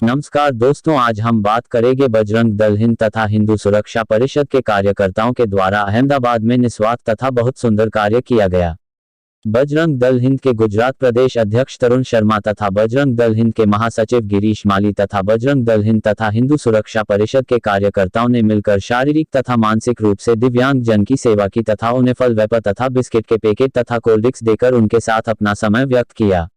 नमस्कार दोस्तों, आज हम बात करेंगे बजरंग दल हिंद तथा हिंदू सुरक्षा परिषद के कार्यकर्ताओं के द्वारा अहमदाबाद में निस्वार्थ तथा बहुत सुंदर कार्य किया गया। बजरंग दल हिंद के गुजरात प्रदेश अध्यक्ष तरुण शर्मा तथा बजरंग दल हिंद के महासचिव गिरीश माली तथा बजरंग दल हिंद तथा हिंदू सुरक्षा परिषद के कार्यकर्ताओं ने मिलकर शारीरिक तथा मानसिक रूप से दिव्यांग जन की सेवा की तथा उन्हें फल वेपर तथा बिस्किट के पैकेट तथा कोल्ड ड्रिंक्स देकर उनके साथ अपना समय व्यक्त किया।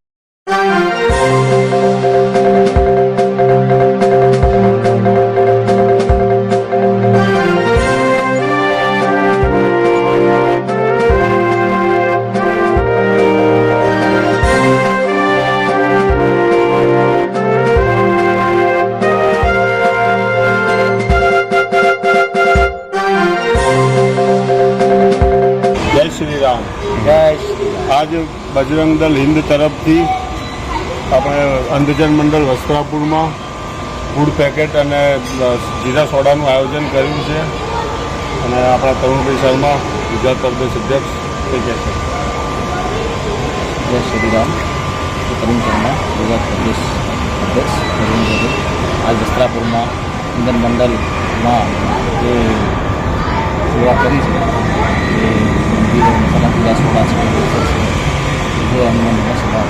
जय श्री राम। आज बजरंग दल हिंद तरफथी આપણે અંધજન મંડળ વસ્ત્રાપુરમાં ફૂડ પેકેટ અને જીરા સોડાનું આયોજન કર્યું છે અને આપણા તરુણભાઈ શર્મા ગુજરાત પ્રદેશ અધ્યક્ષ થઈ ગયા છે। जय श्री राम। तरुण शर्मा गुजरात प्रदेश अध्यक्ष आज वस्त्रापुर में इंधन मंडल में जो सेवा करी है मसाला जीरा सोडा है जो हनुमान सेवा